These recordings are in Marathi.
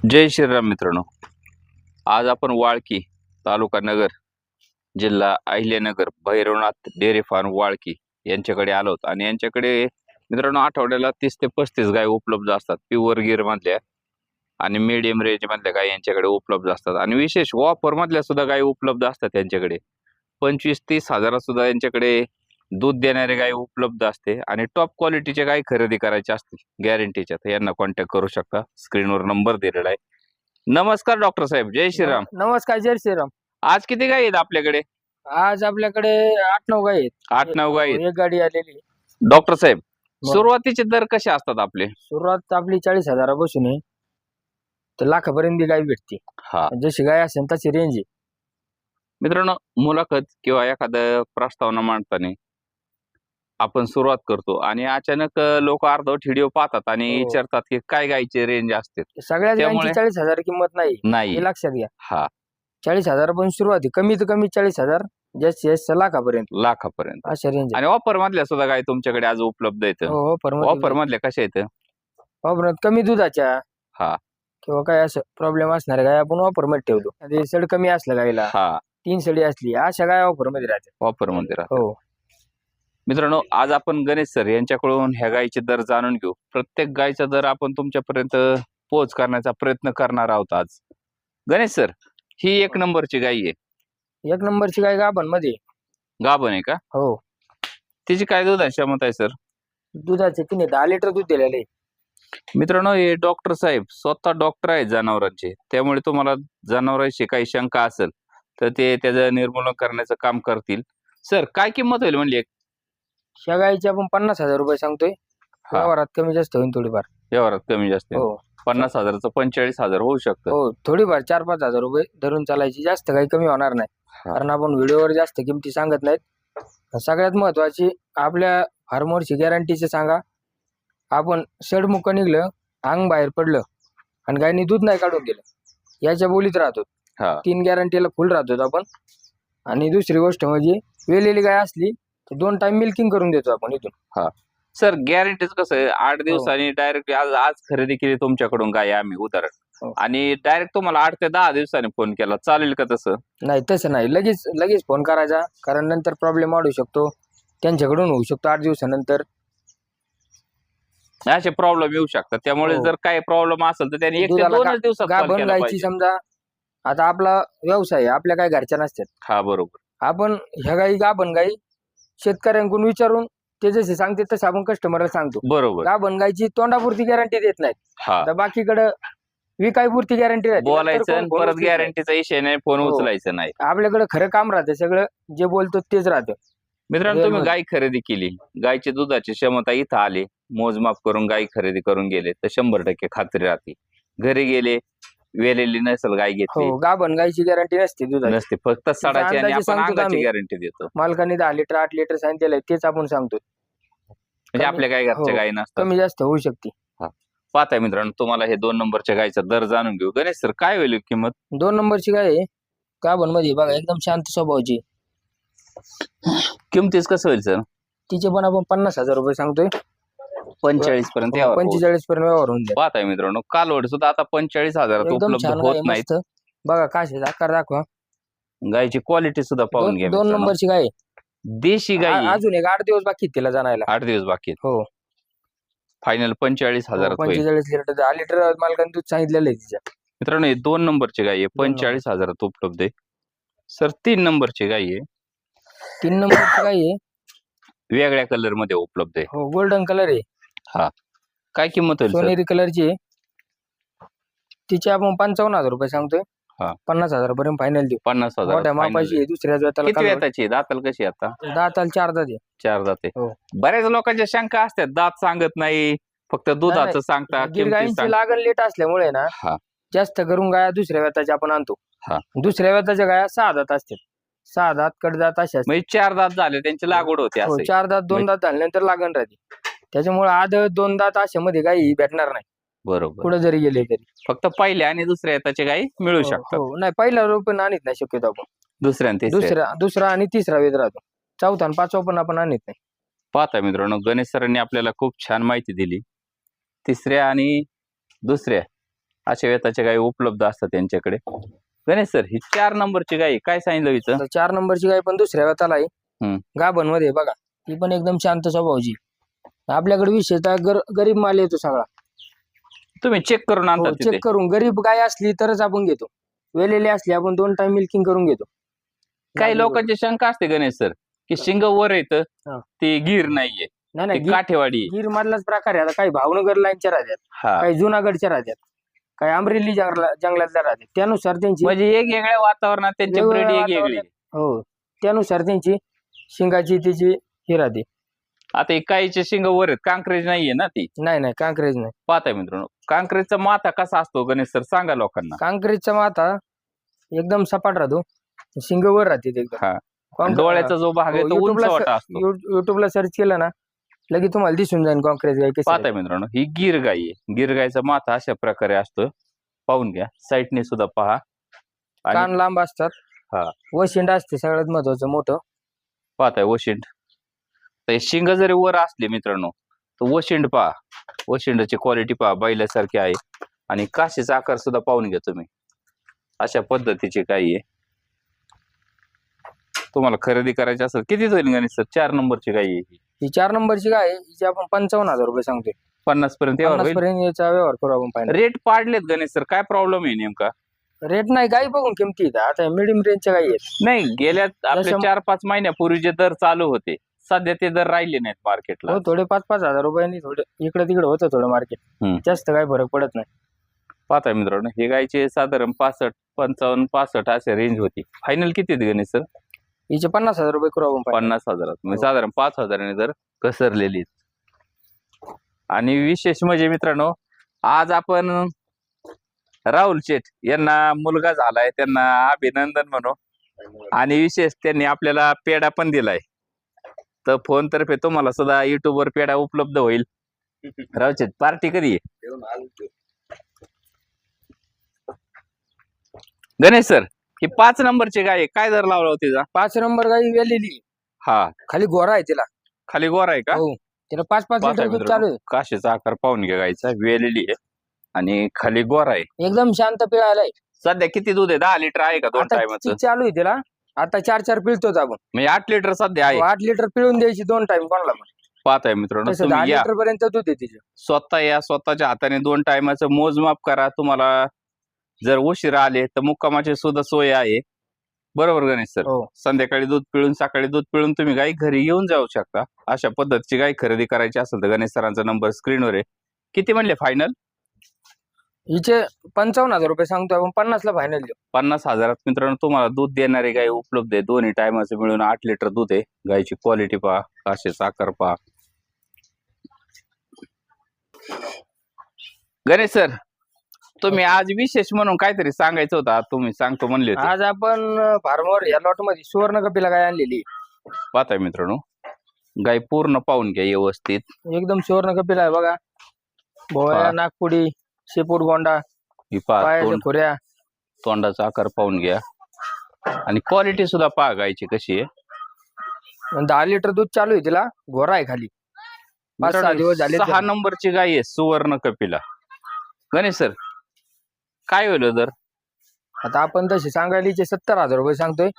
जय श्रीराम मित्रांनो. आज आपण वाळकी, तालुका नगर, जिल्हा अहिल्यानगर, भैरवनाथ डेअरी फार्म वाळकी यांच्याकडे आलो आहोत. आणि यांच्याकडे मित्रांनो आठवड्याला 30 ते 35 गाय उपलब्ध असतात. प्युअर गिर मधल्या आणि मीडियम रेंज मधल्या गाय यांच्याकडे उपलब्ध असतात. आणि विशेष ऑफर मधल्या सुद्धा गाय उपलब्ध असतात यांच्याकडे. 25-30 हजारात सुद्धा यांच्याकडे दूध देणारे गाय उपलब्ध असते. आणि टॉप क्वालिटीच्या गाय खरेदी करायच्या असतील गॅरंटीच्या, तर यांना कॉन्टॅक्ट करू शकता. स्क्रीनवर नंबर दिलेला आहे. नमस्कार डॉक्टर साहेब, जय श्रीराम. नमस्कार, जय श्रीराम. आज किती गाय आहेत आपल्याकडे? आज आपल्याकडे 8-9 गाई आहेत. 8-9 गाय आहेत. एक गाडी आलेली. डॉक्टर साहेब, बरं. सुरुवातीचे दर कसे असतात आपले? सुरुवात आपली 40,000पासून आहे तर लाखापर्यंत गाय भेटते. हा जशी गाय असेल तशी रेंज आहे. मित्रांनो, मुलाखत किंवा एखादा प्रस्तावना मांडताना आपण सुरुवात करतो आणि अचानक लोक अर्धवट व्हिडिओ पाहतात आणि हो. विचारतात की काय गायचे रेंज असते. सगळ्याच त्यामुळे- गायची 40,000 किंमत नाही, नाही हे लक्षात घ्या. हा 40,000 पण सुरुवात आहे. कमीत कमी 40,000, जास्त जास्त लाखापर्यंत लाखापर्यंत. अशा रेंज आहे. आणि ऑफर मधल्या सुद्धा गाय तुमच्याकडे आज उपलब्ध आहेत. हो ऑफर मधल्या कशा आहेत? वापरत कमी दुधाच्या हा किंवा काय असं प्रॉब्लेम असणार गाय आपण वापर मध्ये ठेवतो. आणि सड कमी असलं गायला, हा 3 सडी असली, अशा गाय ऑफर मध्ये राहतात. ऑफर मध्ये राहतात. हो मित्रांनो, आज आपण गणेश सर यांच्याकडून ह्या गायचे दर जाणून घेऊ. प्रत्येक गायचा दर आपण तुमच्यापर्यंत पोहोच करण्याचा प्रयत्न करणार आहोत आज. गणेश सर, ही 1 नंबरची गाय आहे. 1 नंबरची गाय गाभण मध्ये. गाभण आहे का? हो, तिची काय दूध क्षमता आहे सर? दुधाचे तिने 10 लिटर दूध दिलेलं आहे. मित्रांनो, हे डॉक्टर साहेब स्वतः डॉक्टर आहेत जनावरांचे. त्यामुळे तुम्हाला जनावरांशी काही शंका असेल तर ते त्याचं निर्मूलन करण्याचं काम करतील. सर, काय किंमत होईल म्हणली? ह्या गायची आपण 50,000 रुपये सांगतोय. हा. व्यवहारात कमी जास्त होईल थोडीफार. व्यवहारात कमी जास्त हो 50,000चं 45,000 होऊ शकतं. हो, थोडीफार 4-5 हजार रुपये धरून चालायची, जास्त काही कमी होणार नाही. हा. कारण आपण व्हिडिओवर जास्त किमती सांगत नाहीत. सगळ्यात महत्वाची आपल्या फार्मरची गॅरंटीचे सांगा. आपण सडमुख निघलं, अंग बाहेर पडलं आणि गायनी दूध नाही काढून दिलं, याच्या बोलीत राहतो. हा 3 गॅरंटीला फुल राहतो आपण. आणि दुसरी गोष्ट म्हणजे वेलेली गाय असली तर 2 टाइम मिल्किंग करून देतो आपण इथून. सर, गॅरंटीच कसं आहे, 8 हो. दिवसांनी डायरेक्ट आज खरेदी केली तुमच्याकडून गाय आम्ही उदाहरण, हो. आणि डायरेक्ट तुम्हाला 8 ते 10 दिवसांनी फोन केला, चालेल का तसं? नाही, तसं नाही. लगेच फोन करायचा, कारण नंतर प्रॉब्लेम वाढू शकतो, त्यांच्याकडून होऊ शकतो 8 दिवसानंतर. असे प्रॉब्लेम येऊ शकतात. त्यामुळे हो. जर काही प्रॉब्लेम असेल तर त्यांनी 1 ते दुधाला 2 दिवसात call गाभण केला गायची पाहिजे. समजा आता आपला व्यवसाय आहे, आपल्या काय घरच्या नसतात. हा बरोबर. आपण ह्या गाई गाभण गाई शेतकऱ्यांकडून विचारून ते जसे सांगते तसं आपण कस्टमरला सांगतो. बरोबर. गाभण गायची तोंडापुरती गॅरंटी देत नाहीत, हा तर बाकीकडे विकायपुरती गॅरंटी राहते. बोलायचं नंतर आणि कोण परत उचलत नाही. गॅरंटीचा विषय नाही, फोन हो. उचलायचं नाही. आपल्याकडे खरं काम राहतं, सगळं जे बोलतो तेच राहतं. मित्रांनो, तुम्ही रेल्वे- गाय खरेदी केली, गायची दुधाची क्षमता इथं आली, मोजमाप करून गाय खरेदी करून गेले तर 100% खात्री राहते. घरी गेले, वेलेली नसेल गाय घेतली हो, गाभण गायची गॅरंटी नसते दुधाची. नसते, फक्त सडाची आणि अंदाजे आपण सांगतो अंगाची आम्ही. गॅरंटी देतो. मालकाने 10 लिटर 8 लिटर सांगितलेलं तेच आपण सांगतो. म्हणजे आपल्या काय घरच्या हो. गायी नसतात. कमी जास्त होऊ शकते. पाहताय मित्रांनो, तुम्हाला हे 2 नंबरच्या गायचा दर जाणून घेऊ. गणेश सर, काय होईल किंमत? 2 नंबरची गाय आहे, गाभण मध्ये बघा, एकदम शांत स्वभावाची. किमतीच कसं होईल सर? तिचे पण आपण 50,000 रुपये सांगतोय. 45 पर्यंत यावं. 45 पर्यंत व्यवहार होऊन जाईल. पाहताय मित्रांनो, कालवड सुद्धा आता 45,000 एकदम उपलब्ध छान होत गाय, नाहीत. मस्त. बघा काशेचा आकार दाखवा. गायची क्वालिटी सुद्धा पाहून घ्या 2 मित्रांनो. नंबरची गाय आहे. देशी गाय अजून एक 8 दिवस बाकी आहेत तिला जाणायला. 8 दिवस बाकी आहेत. हो फायनल 45,000 होईल. 45 लिटर 10 लिटर मालकाने दूध सांगितलेलं आहे तिच्या. मित्रांनो, हे 2 नंबरची गाय आहे, 45,000 उपलब्ध आहे. सर, 3 नंबरची गाय आहे, 3 नंबरची गाय आहे. वेगळ्या कलर मध्ये उपलब्ध आहे. हो, गोल्डन कलर आहे, काय किंमत होईल सर? सोनेरी कलरची आहे. तिचे आपण 55,000 रुपये सांगतोय. हा. 50,000 पर्यंत फायनल देऊ. 50,000 मोठ्या final मापाची आहे. आहे, दुसऱ्या जाताला किती कालवड. वेताची आहे? दाताल कशी आहे आता? दाताला 4 दात आहे. 4 दाते. हो. बऱ्याच लोकांच्या शंका असतात, दात सांगत नाही, फक्त दुधाचं सांगता, गिर किमती गायींची सांगता. लागण लेट असल्यामुळे ना हा जास्त करून गाया दुसऱ्या वेताच्या आपण आणतो. हा. दुसऱ्या वेताच्या गाया 6 दात असतात. 6 दात कडदात अशा असतात. म्हणजे 4 दात झाले त्यांची लागवड होते हो, असं. 4 दात 2 दात झाल्यानंतर लागण राहते. त्याच्यामुळे आदत 2 दात अशा मध्ये गायी भेटणार नाही, बरोबर. पुढे जरी गेले तरी. फक्त पहिल्या आणि दुसऱ्या येताची गायी मिळू हो, शकतात. हो. नाही, पहिला रोपण आणत नाही शक्यतो आपण. दुसऱ्या आणि तिसऱ्या. दुसरा आणि तिसरा वेद राहतो. चौथा आणि पाचवा पण आपण आणत नाही. पाहता मित्रांनो, गणेश सरांनी आपल्याला खूप छान माहिती दिली. तिसऱ्या आणि दुसऱ्या अशा वेताच्या गायी उपलब्ध असतात त्यांच्याकडे. गणेश सर, ही 4 नंबरची गाय काय सांगितलं हिचं? तर 4 नंबरची गाय पण दुसऱ्या वेताला आहे. हम्म. गाभण मध्ये बघा, ती पण एकदम शांत स्वभावची. आपल्याकडे विशेषतः गरीब माल येतो सगळा. तुम्ही चेक करून आणता तिथे? चेक करून, गरीब गाय असली तरच आपण घेतो. वेलेली असली आपण 2 टाइम मिल्किंग करून घेतो. काही लोकांची शंका असते गणेश सर की शिंग वर येतं हा. ते गीर नाहीये, नाही ते काठेवाडी आहे. गीर मधलाच प्रकार आहे. आता काही भावनगर लाईनच्या राहत्यात, हा, काही जुनागडच्या राहत्यात, काही अमरेली जंगलातल्या राहत्यात. त्यानुसार त्यांची म्हणजे वेगवेगळ्या वातावरणात त्यांची ब्रीड वेगवेगळ्या वेगळी. हो, त्यानुसार त्यांची शिंगाची तिची ही राहते. आता ही गायीचे शिंग वर आहेत, कांक्रेज नाहीये ना ती. नाही कांक्रेज नाही. पाहताय मित्रांनो, कांक्रेजचा माथा कसा असतो गणेश सर सांगा लोकांना. कांक्रेजचा माथा एकदम सपाट राहतो, शिंग वर राहते ते एकदम. हा, आणि डोळ्याचा जो भाग आहे तो उंचवटा असतो. युट्यूबला सर्च केलं ना, लगेच तुम्हाला दिसून जाईल कांक्रेज गाय कशी पाहताय मित्रांनो, ही गीर गाय आहे. गीर गायचा माथा अशा प्रकारे असतो, पाहून घ्या. साईडने सुद्धा पहा. आहे. कान लांब असतात. हा. वशिंड असते सगळ्यात महत्वाचं मोठं. पाहताय वशिंड. तर हे शिंग जरी वर असले मित्रांनो तर वशिंड पहा, वशिंडाची क्वालिटी पहा, बैलासारखी आहे. आणि काशीचा आकार सुद्धा पाहून घ्या तुम्ही. अशा पद्धतीची गाय आहे. तुम्हाला खरेदी करायची असेल किती होईल गणेश सर? 4 नंबरची गाय आहे ही 4 नंबरची गाय आहे. हिची आपण 55,000 रुपये सांगतोय. 50 पर्यंत 50 पर्यंत याचा व्यवहार करू आपण. फायनल रेट पाडलेत गणेश सर, काय प्रॉब्लेम आहे नेमका? रेट नाही, गाई बघून किमती आहेत. आता मिडियम रेंजच्या गाई आहेत. नाही, गेल्या आपल्या जसं- 4-5 महिन्यापूर्वी जे दर चालू होते सध्या ते दर राहिले नाहीत मार्केटला. हो, थोडे 5-5 हजार रुपयांनी थोडे इकडे तिकडे होतं थोडं मार्केट. जास्त काही फरक पडत नाही. पाहताय मित्रांनो, हे गायचे साधारण 65, 55, 65 असे रेंज होती. फायनल किती आहेत गणेश सर? हिचे 50,000 रुपये करू आपण. 50,000 म्हणजे हो. साधारण 5,000 दर घसरलेली. आणि विशेष म्हणजे मित्रांनो, आज आपण राहुल शेठ यांना मुलगा झालाय, त्यांना अभिनंदन म्हणू. आणि विशेष त्यांनी आपल्याला पेढा पण दिलाय. तर फोन तर्फे तुम्हाला सुद्धा युट्यूब वर पेढा उपलब्ध होईल. राहुल शेठ, पार्टी कधी आहे? गणेश सर, ही 5 नंबरची गाय आहे, काय दर लावला होता तिचा? 5 नंबर गाई वेलेली. हा, खाली गोरा आहे तिला. खाली गोरा आहे का? हो, तिला 5-5 पाहताय लिटर दूध मित्रांनो, चालू आहे. काशीचा आकार पाहून घ्या गायचा, वेलेली आहे आणि खाली गोरा आहे. एकदम शांत पिळालाय. सध्या किती दूध आहे? 10 लिटर आहे का 2 आता टायमाचं? ती चालू आहे तिला. आता 4 पिळतोच आपण. म्हणजे 8 लिटर सध्या आहे. 8 लिटर पिळून द्यायची 2 टाइम कोणाला पण. पाहताय मित्रांनो, तसं 10 तुम्ही या लिटर पर्यंत दूध आहे तिचे. स्वतः या, स्वतःच्या हाताने 2 टायमाचं मोजमाप करा. तुम्हाला जर उशिरा आले तर मुक्कामाची सुद्धा सोय आहे. बरोबर गणेश सर? हो. संध्याकाळी दूध पिळून, सकाळी दूध पिळून तुम्ही गाई घरी येऊन जाऊ शकता. अशा पद्धतीची गाय खरेदी करायची असेल तर गणेश सरांचा नंबर स्क्रीनवर आहे. किती म्हणले फायनल? हिचे 55,000 रुपये सांगतो आपण. 50 ला फायनल देऊ. 50,000 मित्रांनो तुम्हाला दूध देणारी गाय उपलब्ध आहे. दोन्ही टायमाचं मिळून 8 लिटर दूध आहे. गायची क्वालिटी पहा, काशीचा आकार पहा. गणेश सर, तुम्ही आज विशेष म्हणून काहीतरी सांगायचं होतं, तुम्ही सांगतो म्हणले होते. आज आपण फार्मवर या लॉट मध्ये सुवर्ण कपिला गाय आणलेली. पाहताय मित्रांनो, गाय पूर्ण पाहून घ्या व्यवस्थित. एकदम सुवर्ण कपिला आहे बघा. भोवळ्या, पहा. नागपुडी, शेपूट गोंडा, ही पहा, पायाच्या खुऱ्या. तोंडाचा आकार पाहून घ्या आणि क्वालिटी सुद्धा पहा गायची कशी आहे. 10 लिटर दूध चालू आहे तिला. गोरा आहे खाली. 5-6 दिवस झाले. 6 नंबरची गाय आहे सुवर्ण कपिला. गणेश सर, काय होईल हो दर? आता आपण तशी सांगायला हिचे 70,000 रुपये सांगतोय.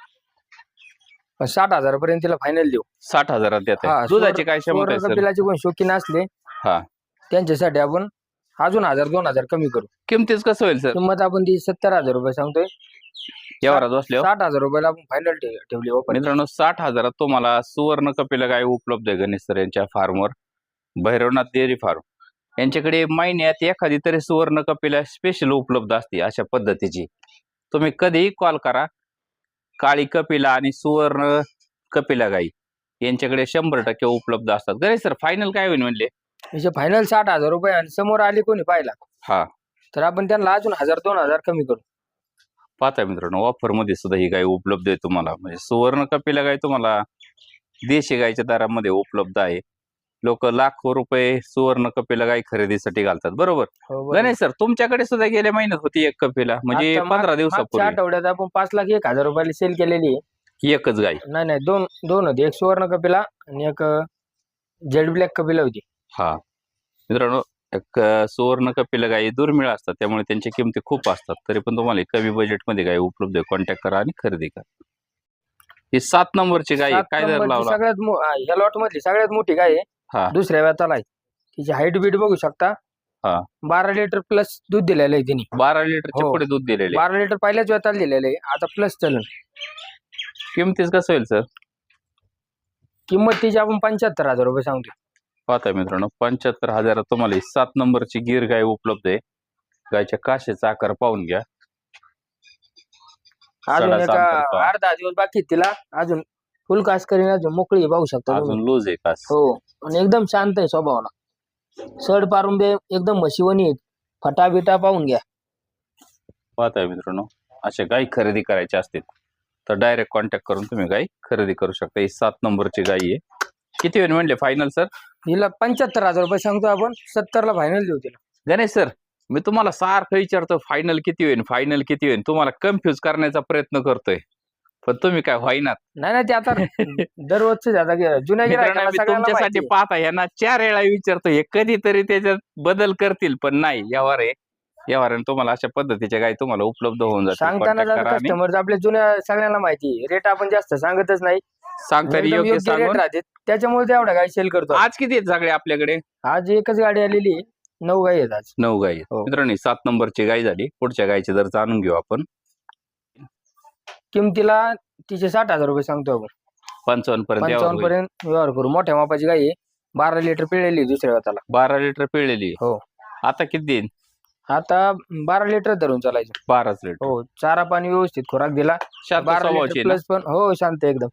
60,000 पर्यंत तिला फायनल देऊ. 60,000 देत हा, आहे. दुधाची काय क्षमता सुवर्ण आहे सर? कपिलाचे कोण शौकीन असले हा, त्यांच्यासाठी आपण अजून 1,000-2,000 कमी करू. किमतीच कसं होईल सर? किंमत आपण ती 70,000 रुपये सांगतोय. व्यवहारात बसल्यावर 60,000 रुपयाला आपण फायनल ठेवली ओपन. मित्रांनो, 60,000 तुम्हाला सुवर्ण कपिला गाय उपलब्ध आहे गणेश सर यांच्या फार्मवर, भैरवनाथ डेअरी फार्म. यांच्याकडे महिन्यात एखादी तरी सुवर्ण कपिला स्पेशल उपलब्ध असते. अशा पद्धतीची तुम्ही कधीही कॉल करा. काळी कपिला आणि सुवर्ण कपिला गाई यांच्याकडे 100% उपलब्ध असतात. गणेश सर, फायनल काय होईल म्हणले? हिचे फायनल 60,000 रुपये. आणि समोर आली कोणी पाहिला हा, तर आपण त्यांना अजून 1,000-2,000 कमी करू. पाहता मित्रांनो, ऑफर मध्ये सुद्धा ही गाय उपलब्ध आहे तुम्हाला. म्हणजे सुवर्ण कपिला गाय तुम्हाला देशी गायच्या दरामध्ये उपलब्ध आहे. लोक लाखो रुपये सुवर्ण कपिला गाय खरेदीसाठी घालतात. बरोबर हो, बरोबर. गणेश सर, तुमच्याकडे सुद्धा गेल्या महिन्यात होती एक कपिला, म्हणजे आता 15 मागच्या दिवसापूर्वी आठवड्यात आपण 5,01,000 रुपयाला सेल केलेली आहे. एकच गाय. नाही, दोन होती. एक सुवर्ण कपिला आणि एक जेड ब्लॅक कपिला होती. हा मित्रांनो, एक सुवर्ण कपिला गायी दुर्मिळ असतात, त्यामुळे त्यांच्या किमती खूप असतात. तरी पण तुम्हाला कमी बजेटमध्ये गाय उपलब्ध आहे, कॉन्टॅक्ट करा आणि खरेदी करा. ही 7 नंबरची गाय आहे. 7 काय दर नंबरची लावला? सगळ्यात या लॉट मधली सगळ्यात मोठी गाय आहे. हा दुसऱ्या वेताला आहे. तिची हाईट बीट बघू शकता. हा 12 लिटर प्लस दूध दिलेलं आहे तिने. 12 लिटरच्या हो. पुढे दूध दिलेले. 12 लिटर पहिल्याच वेताला दिलेलं आहे. आता प्लस चलन. किमतीच कसं होईल सर? किंमत तिची आपण 75,000 रुपये सांगतो. पाहता मित्रांनो, 75,000 तुम्हाला ही 7 नंबरची गिर गाय उपलब्ध आहे. गायच्या काशेचा आकार पाहून घ्या. अजून सडाचा एका अंतर पहा. 8-10 दिवस बाकी आहेत तिला. अजून फुल कास करीन, अजून मोकळी आहे, पाहू शकता तुम्ही. अजून लूज आहे कास. हो, आणि एकदम शांत आहे स्वभावाला. सड पारुंबे एकदम म्हशीवणी आहेत. फटा बिटा पाहून घ्या. पाहताय मित्रांनो, अशा गाय खरेदी करायच्या असतील तर डायरेक्ट कॉन्टॅक्ट करून तुम्ही गाय खरेदी करू शकता. ही 7 नंबरची गाय आहे. किती वेळ म्हणले फायनल सर? हिला 75,000 रुपये सांगतो आपण. 70 ला फायनल देऊ तिला. गणेश सर, मी तुम्हाला सारखं विचारतो फायनल किती होईल, फायनल किती होईल, तुम्हाला कन्फ्युज करण्याचा प्रयत्न करतोय, पण तुम्ही काय व्हायनात. नाही ते आता दररोजच आता जुन्या मित्रांनो, गिरायकाला मी सगळ्यांना तुमच्यासाठी माहिती आहे. पाहता यांना 4 वेळा विचारतो, हे कधीतरी त्याच्यात बदल करतील, पण नाही, यावर आहे यावर तुम्हाला अशा पद्धतीच्या गाय तुम्हाला उपलब्ध होऊन जातील. सांगताना Contact करा आणि कस्टमर आपल्या जुन्या सगळ्यांना माहिती रेट आपण जास्त सांगतच नाही. सांगताना एकदम योग्य योग्य रेट सांगून. राहते, त्याच्यामुळे तेवढा गाय सेल करतो. आज किती आहेत सगळे आपल्याकडे? आज एकच गाडी आलेली आहे. 9 गाई आहेत आज. 9 गाय आहेत. हो. मित्रांनो, 7 नंबरची गाय झाली. पुढच्या गायचे दर जाणून घेऊ आपण. किमतीला तिचे 60,000 रुपये सांगतो आपण. 55 पर्यंत यावर 55 होईल. पर्यंत व्यवहार करू. मोठ्या मापाची गाय आहे. 12 लिटर पिळलेली आहे दुसऱ्या वेताला. 12 लिटर पिळलेली. हो. आता किती देईन? आता 12 लिटर धरून चालायचं. 12 लिटर. हो, चारा पाणी व्यवस्थित खुराक दिला. शांत 12 स्वभावाची लिटर आहे ना? प्लस पण हो शांत एकदम.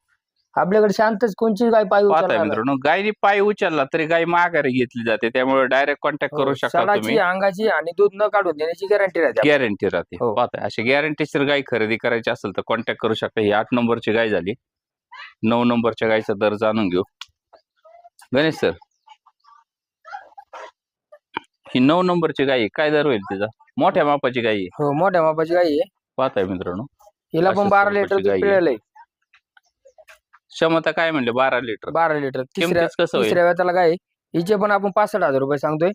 आपल्याकडे शांतच कोणची गाय पाय पाहताय उचलणार नाही. मित्रांनो, गायनी पाय उचलला तरी गाय माघारी घेतली जाते, त्यामुळे डायरेक्ट कॉन्टॅक्ट हो, करू शकता सडाची, तुम्ही. अंगाची आणि दूध न काढून देण्याची गॅरंटी राहते. गॅरंटी राहते. हो. पाहताय, अशी गॅरंटीशीर गाय खरेदी करायची असेल तर कॉन्टॅक्ट करू शकता. ही 8 नंबरची गाय झाली. 9 नंबरच्या गायचा दर जाणून घेऊ. गणेश सर, ही 9 नंबरची गाय आहे, काय दर होईल तिचा? मोठ्या मापाची गाय आहे. हो, मोठ्या मापाची गाय आहे. पाहताय मित्रांनो, हिला पण अशा 12 लिटर स्वरूपाची दूध गाय आहे. पिळलंय. क्षमता काय म्हणले? 12 लिटर. 12 लिटर. किमतीच कसं होईल? तिसऱ्या वेताला गाय आहे. हिचे पण आपण 65,000 रुपये सांगतोय.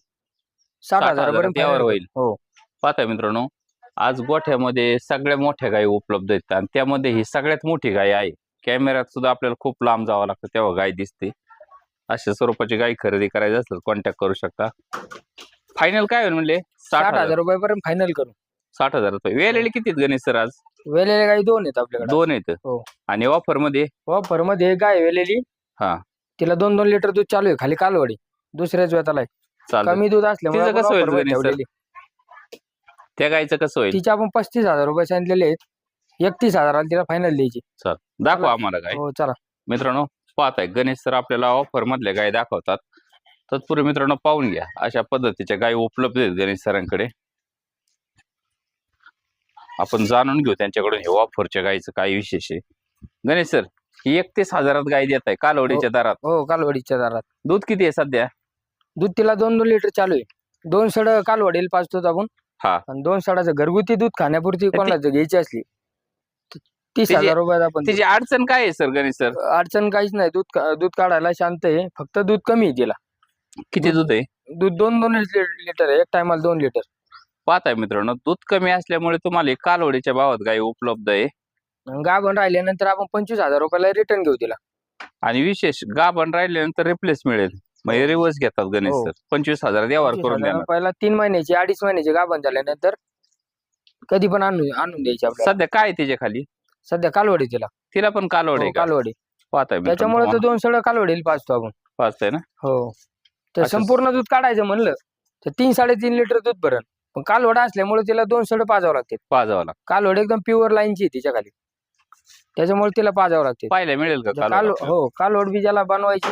60,000 पर्यंत यावर final. होईल. हो. पाहताय मित्रांनो, आज गोठ्यामध्ये सगळ्या मोठ्या गायी उपलब्ध आहेत आणि त्यामध्ये ही सगळ्यात मोठी गाय आहे. कॅमेऱ्यात सुद्धा आपल्याला खूप लांब जावं लागतं तेव्हा गाय दिसते. अशा स्वरूपाची गाय खरेदी करायची असेल कॉन्टॅक्ट करू शकता. फायनल काय होईल म्हणले? 60,000 रुपये पर्यंत फायनल करू. 60,000 रुपये. वेलेले किती आहेत गणेश सर आज? वेलेल्या गाई 2 आहेत आपल्याकडे. 2 आहेत. हो. आणि ऑफर मध्ये? ऑफर मध्ये गाय वेलेली. हा. तिला 2-2 लिटर दूध चालू आहे. खाली कालवडी. दुसऱ्याच वेताला आहे. चालेल. कमी दूध असल्यामुळे तिचं आपण कसं होईल offer मध्ये गणेश सर? ठेवलेली. त्या गायचं कसं होईल? तिचे आपण 35,000 रुपये सांगितलेले आहेत. 31,000 तिला फायनल द्यायची. दाखवा आम्हाला गाय. हो, चला. मित्रांनो, पाहताय गणेश सर आपल्याला ऑफर मधल्या गाय दाखवतात. तत्पूर्वी मित्रांनो पाहून घ्या, अशा पद्धतीच्या गाय उपलब्ध आहेत गणेश सरांकडे. आपण जाणून घेऊ त्यांच्याकडून हे ऑफरच्या गायचं काय विशेष आहे. गणेश सर, ही 31,000 गाय देत आहे कालवडीच्या दरात. हो, कालवडीच्या दारात. दूध किती आहे सध्या? दूध तिला 2-2 लिटर चालू आहे. 2 सड कालवडीला पाजतो आपण. हा. आणि 2 सडाचं घरगुती दूध खाण्यापुरती कोणाला जर घ्यायची असली तर 30,000 रुपयात आपण. तिची अडचण काय आहे सर गणेश सर? अडचण काहीच नाही. दूध काढायला शांत आहे. फक्त दूध कमी आहे तिला. किती दूध आहे? दूध 2-2 लिटर आहे. एक टायमाला 2 लिटर. पाहताय मित्रांनो, दूध कमी असल्यामुळे तुम्हाला हे कालवडीच्या भावात गाय उपलब्ध आहे. गाभण राहिल्यानंतर आपण 25,000 रुपयाला रिटर्न घेऊ तिला. आणि विशेष गाभण राहिल्यानंतर रिप्लेस मिळेल. मग रिवर्स घेतात गणेश हो. सर. 25,000 यावर करून 25,000 देणार. रुपयाला 3 महिन्याची 2.5 महिन्याची गाभण झाल्यानंतर कधी पण आणून द्यायची आपल्याला. सध्या काय आहे तिच्या खाली? सध्या कालवडी तिला. तिला पण कालवड आहे हो, का? कालवडी. पाहताय त्याच्यामुळे मित्रांनो, तर 2 सड कालवडीला पाजतो आपण. पाहताय ना. हो. तर असं- संपूर्ण दूध काढायचं म्हणलं तर 3-3.5 लिटर दूध भरण. पण कालवडा असल्यामुळे तिला 2 सड पाजावं लागते. पाजावं लागतं. कालवड एकदम प्युअर लाईनची आहे तिच्या खाली. त्याच्यामुळे तिला पाजावं लागते. पाहायला मिळेल का कालवड आपल्याला? हो, कालवड बी ज्याला बनवायची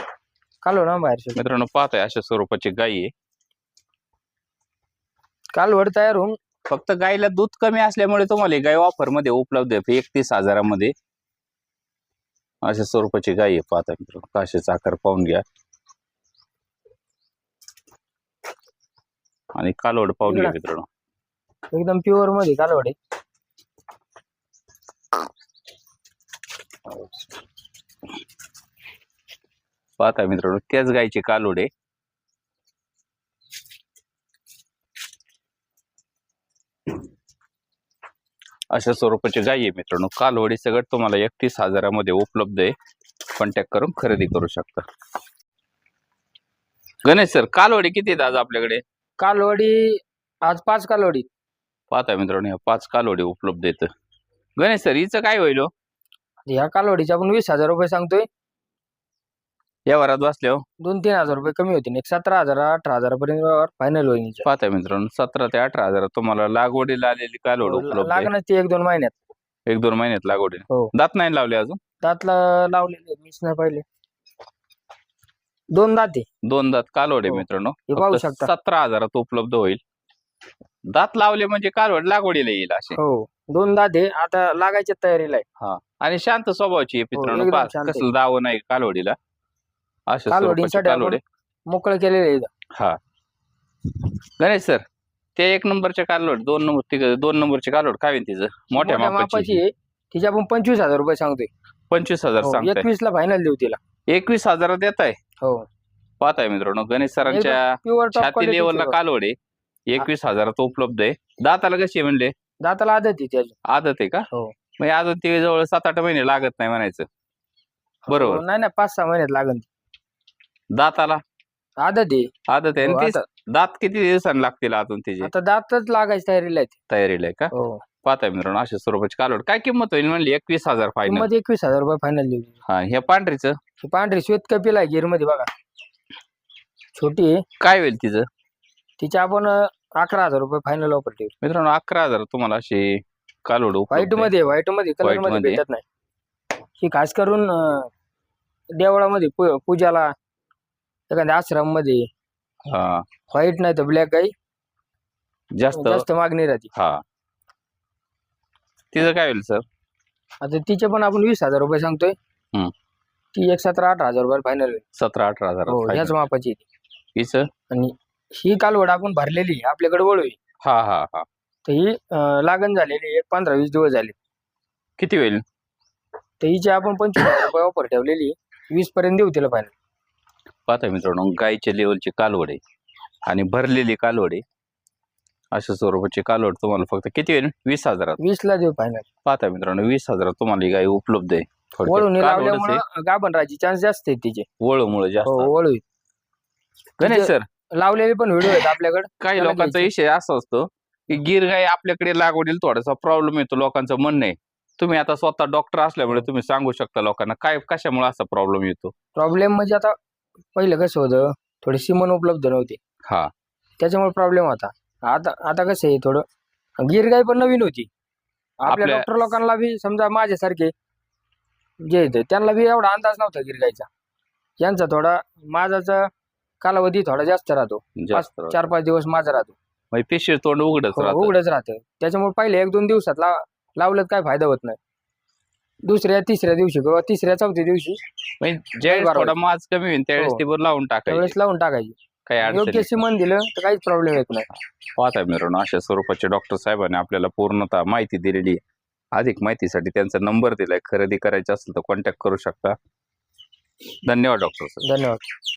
कालवड ना बाहेर. मित्रांनो, पाहताय अशा स्वरूपाची गाय आहे. कालवड तयार होऊन फक्त गायला दूध कमी असल्यामुळे तुम्हाला ही गाय ऑफर मध्ये उपलब्ध आहे 31,000 मध्ये. अशा स्वरूपाची गाय आहे. पाहताय मित्रांनो, काशीचा आकार पाहून घ्या आणि कालवड पाहून घ्या मित्रांनो. एकदम प्युअर मध्ये कालवड आहे. पाहताय मित्रांनो, त्याच गायची कालवड आहे. अशा स्वरूपाची गाय आहे मित्रांनो. कालवडी सगळं तुम्हाला 31,000 मध्ये उपलब्ध आहे. कॉन्टॅक्ट करून खरेदी करू शकता. गणेश सर, कालवडी किती आहेत आज आपल्याकडे? कालवडी आज 5 कालवडी. पाहता मित्रांनो, ह्या 5 कालवडी उपलब्ध आहेत. गणेश सर, हिचं काय होईल हो? ह्या कालवडीचे आपण 20,000 रुपये सांगतोय. या वरात बसल्यावर 2-3 हजार रुपये कमी होतील. एक 17,000 18,000 पर्यंत फायनल होईल हिचं. पाहता मित्रांनो, 17 ते 18,000 तुम्हाला लागवडीला आलेली कालवड उपलब्ध आहे. लागणार ती 1-2 महिन्यात. 1-2 महिन्यात लागवडी. हो. दात नाही लावले अजून? दातला लावलेले मीच नाही पाहिले. 2 दात आहे. 2 दात कालवड आहे हो. मित्रांनो. हे पाहू फक्त शकता. 17,000 उपलब्ध होईल. दात लावले म्हणजे कालवड लागवडीला येईल असे. हो 2 दात आहे. आता लागायच्या तयारीला आहे. आणि शांत स्वभावाची आहे मित्रांनो. एकदम पहा, शांत आहे. कसलं दाव नाही कालवडीला. अशा स्वरूपाची कालवडीसाठी कालवड आपण आहे. मोकळं केलेलं आहे. हा गणेश सर, ते 1 नंबरचे कालवड 2 नंबरचे कालवड काय होईल तिचं? मोठ्या मापाची आहे. तिचे आपण 25,000 रुपये सांगतोय. 25,000 हो, सांगताय. 21 ला फायनल देऊ तिला. 21,000 देत आहे. हो. पाहताय मित्रांनो, गणेश सरांच्या प्युअर टॉप छाती लेवलला कालवड आहे. 21,000 उपलब्ध आहे. दाताला कशी आहे म्हणले? दाताला आदत आहे त्याची. आदत आहे का? हो. म्हणजे अजून ते जवळ 7-8 महिने लागत नाही म्हणायचं. बरोबर. हो, नाही 5-6 महिन्यात लागेल. दाताला आदत आहे. आदत आहे. हो, आणि ते दात किती दिवसांनी लागतील अजून तिची? आता दातच लागायची तयारीला आहे. तयारीला आहे का? हो. पाहताय मित्रांनो, अशा स्वरूपाची कालवड. काय किंमत होईल म्हणली? 21,000 फायनल. किंमत 21,000 रुपये फायनल देऊ. हा, ह्या पांढरीचं ही पांढरी श्वेत कपिल आहे गिर मध्ये बघा. छोटी आहे. काय होईल तिचं? तिचे आपण 11,000 रुपये फायनल ऑफर ठेवू. मित्रांनो, 11,000 तुम्हाला अशी कालवड व्हाईट मध्ये कलर White मध्ये मध्ये. भेटत नाही. ही खास करून देवळामध्ये पूजाला एखाद्या आश्रम मध्ये हा, व्हाईट नाही तर ब्लॅक गाई जास्त. जास्त मागणी राहते. हा, तिचं काय होईल सर? आता तिचे पण आपण 20,000 रुपये सांगतोय. हम्म. ती 17-18,000 रुपये फायनल होईल. 17-18,000 हो, ह्याच मापाची आहे ती. हिचं? आणि ही कालवड आपण भरलेली आहे, आपल्याकडे वळू आहे. हा हा हा. तर ही लागण झालेली आहे. 15-20 दिवस झाले. किती होईल? तर हिचे आपण 25,000 रुपये ऑफर ठेवलेली. 20 पर्यंत देऊ तिला फायनल. पाहता मित्रांनो, गायच्या लेवलची कालवड आहे आणि भरलेली कालवड आहे. अशा स्वरूपाची कालवड तुम्हाला फक्त किती होईल? 20,000. 20 ला देऊ फायनल. पाहता मित्रांनो, 20,000 तुम्हाला ही गाय उपलब्ध आहे. थोडक्यात वळून कालवडच आहे. लावल्यामुळे गाभण राहायची चान्स जास्त आहेत तिचे. वळूमुळे जास्त. हो, वळू आहे. गणेश सर, लावलेले पण व्हिडिओ आहेत आपल्याकडे. काही त्याला लोकांचा घ्यायचे. विषय असा असतो की गिर गाय आपल्याकडे लागवडीला थोडासा प्रॉब्लेम येतो. लोकांचं म्हणणं आहे, तुम्ही आता स्वतः डॉक्टर असल्यामुळे तुम्ही सांगू शकता लोकांना काय कशामुळे असा प्रॉब्लेम येतो. प्रॉब्लेम म्हणजे आता पहिलं कसं होतं, थोडी सिमन उपलब्ध नव्हती. हा, त्याच्यामुळे प्रॉब्लेम होता. आता कसं आहे, थोडं गिरगाई पण नवीन होती. आपल्या डॉक्टर लोकांना बी समजा माझ्यासारखे जे आहेत त्यांना बी एवढा अंदाज नव्हता गिरगाईचा. यांचा थोडा माझाचा कालावधी थोडा जास्त राहतो. जास्त 4-5 दिवस माझा राहतो. म्हणजे पिशवी तोंड उघडच हो, राहतं. उघडच राहतं. त्याच्यामुळे पहिले 1-2 दिवसात लावलं काय फायदा होत नाही. दुसऱ्या-तिसऱ्या दिवशी किंवा तिसऱ्या-चौथ्या दिवशी म्हणजे ज्यावेळेस बरोबर. थोडा माज कमी होईल त्यावेळेस हो. ते बरं लावून त्यावेळेस टाकायचे. लावून टाकायची. काही अडचण योग्य नाही. सिमन दिलं तर काहीच प्रॉब्लेम येत नाही. पाहता मित्रांनो, अशा स्वरूपाचे डॉक्टर साहेबांनी आपल्याला पूर्णतः माहिती दिलेली आहे. अधिक माहितीसाठी त्यांचा नंबर दिलाय. खरेदी करायची असेल तर कॉन्टॅक्ट करू शकता. धन्यवाद डॉक्टर सर. धन्यवाद.